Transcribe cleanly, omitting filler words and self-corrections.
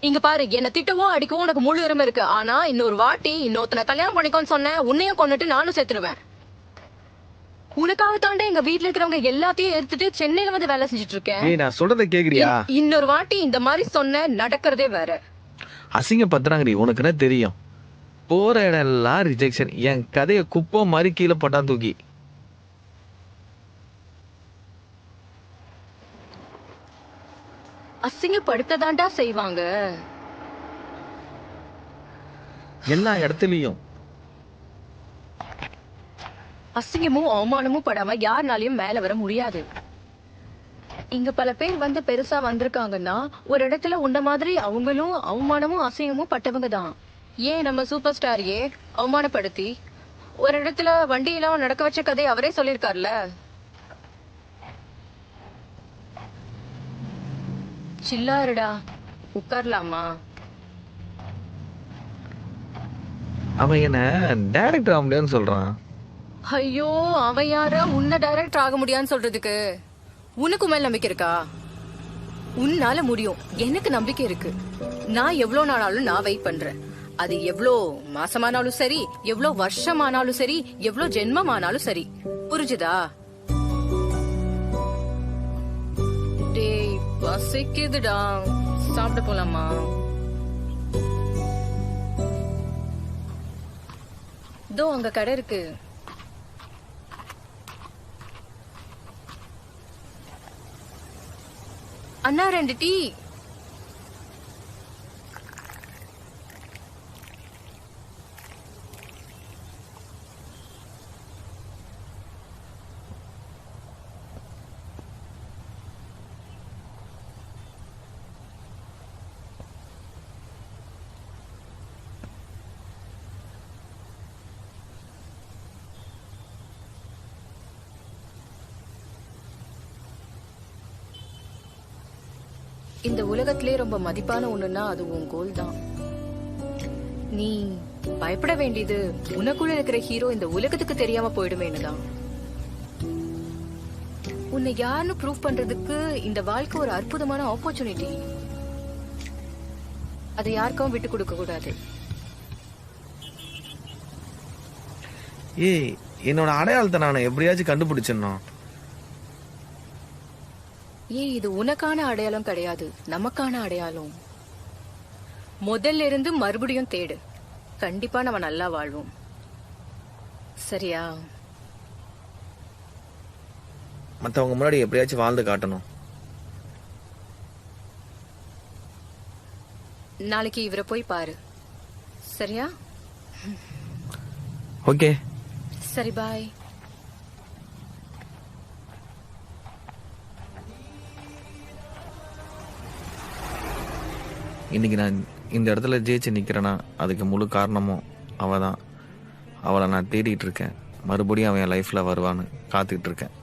இங்க பாரு, என்ன திட்டவும் அடிக்கவும் உனக்கு முழு உரிமை இருக்கு. ஆனா இன்னொரு வாட்டி இன்னொருத்தனை கல்யாணம் பண்ணிக்கோன்னு சொன்னேன், உன்னையும் கொன்னுட்டு நானும் செத்துருவேன். உனக்காக தாண்டா எங்க வீட்ல இருக்கிறவங்க எல்லாத்தையும் எடுத்துட்டு சென்னையில வந்து வேலை செஞ்சுட்டு இருக்கேன். ஏய் நான் சொல்றத கேக்குறியா? இன்னொரு வாட்டி இந்த மாதிரி சொன்ன நடக்கிறதே வேற. அசிங்கப்படுத்துறாங்கடி, உனக்கு என்ன தெரியும்? போற இடம் எல்லாம் ரிஜெக்ஷன். என் கதையை குப்பை மாதிரி கீழே போட்டா தூக்கி. அசிங்கப்படுத்ததாண்டா செய்வாங்க எல்லா இடத்துலயும். அசிங்கமும் அவமானமும் படாம யாருனாலையும் மேல வர முடியாது. இங்க பல பேர் வந்து பெருசா வந்திருக்காங்கன்னா ஒரு இடத்துல உண்ட மாதிரி அவங்களும் அவமானமும் அசிங்கமும் பட்டவங்க தான். ஏன் நம்ம சூப்பர் ஸ்டாரையே அவமானப்படுத்தி ஒரு இடத்துல வண்டியெல்லாம் நடக்க வச்ச கதை அவரே சொல்லியிருக்காருல. சில்லாருடா, உட்காரலாமா? அவன் என்ன டைரக்டர் ஆக முடியாதுன்னு சொல்றான். ஐயோ, அவன் யாரா உன்னை டைரக்டர் ஆக முடியான்னு சொல்றதுக்கு? உனக்கு மேல் நம்பிக்கை இருக்கா? உன்னால முடியும், எனக்கு நம்பிக்கை இருக்கு. நான் எவ்வளவு நாளாலும் நான் வெயிட் பண்றேன். அது எவ்வளோ மாசமானாலும் சரி, எவ்வளோ வருஷமானாலும் சரி, எவ்வளோ ஜென்மமானாலும் சரி. புரிஞ்சுதா? டேய் பசிக்குதுடா, சாப்பிட போலாமா? இதோ அங்க கடை இருக்கு. அண்ணா 2 டீ. இந்த உலகத்திலே ரொம்ப மதிப்பான ஒண்ணுன்னா அது உன் கோல் தான். நீ பயப்பட வேண்டியது உனக்குள்ள இருக்கிற ஹீரோ இந்த உலகத்துக்கு தெரியாம போயிடுமேனு தான். உன்னை யாருன்னு ப்ரூவ் பண்றதுக்கு இந்த வாழ்க்கை ஒரு அற்புதமான ஆப்பர்ச்சுனிட்டி. அதை யாருக்கும் விட்டு கொடுக்க கூடாது. ஏய், என்னோட அடையாளத்தை நான் எப்படியாச்சும் கண்டுபிடிச்சிடணும். ஏய், இது உனக்கான அடையாளம் கிடையாது, நமக்கான அடையாளம். முதல்ல இருந்து மறுபடியும் தேடு. கண்டிப்பா நம்ம நல்லா வாழ்வோம். சரியா? மற்றவங்க முன்னாடி எப்படியாச்சும் வாழ்ந்து காட்டணும். நாளைக்கு இவரை போய் பாரு. சரியா? ஓகே. சரி, பாய். இன்னைக்கு நான் இந்த இடத்துல ஜெயிச்சு நிக்கிறேன்னா அதுக்கு முழு காரணமும் அவ தான். அவளை நான் தேடிட்டு இருக்கேன். மறுபடியும் அவன் என் லைஃப்ல வருவான்னு காத்துக்கிட்டு இருக்கேன்.